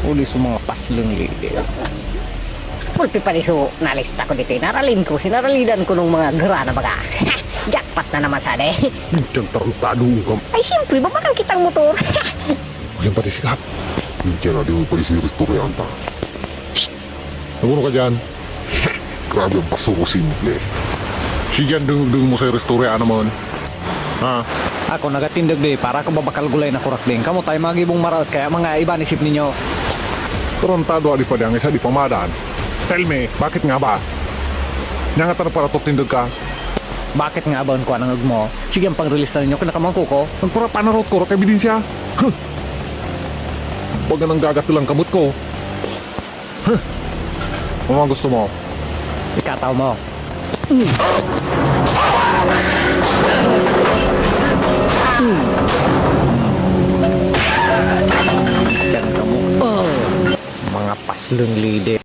Uli sa mga paslong lidi. Pulpi pa so nalista ko dito. Sinaralidan ko nung mga gra na baga. Jackpot na naman sana eh. Diyan tarantado ka. Ay siyempre, babakal kitang motor. Ayan pati sikap. Diyan na di mo pali si Restoranta. Psst! Naguno ka dyan? Grabe ang pasuro simple. Sige yan, dung mo sa Restorya naman. Ha? Ako nagatindag di para ako babakal gulay na kurak din. Kamu tayo magibong marat kaya mga iba nisip ninyo. Tarantado ali pa dyan, isa di pamadaan. Tell me, bakit nga ba? Nyangat na para tindag ka. Bakit nga ba ko anang mo? Sige ang pang-release na ninyo kinakamangko ko. Nagpura panarot ko, kay ebidensya. Huh! Huwag na nang gagat lang kamot ko. Huh! Ano ang gusto mo? Ikataw mo. Diyan ka mo. Mga paslong lidi.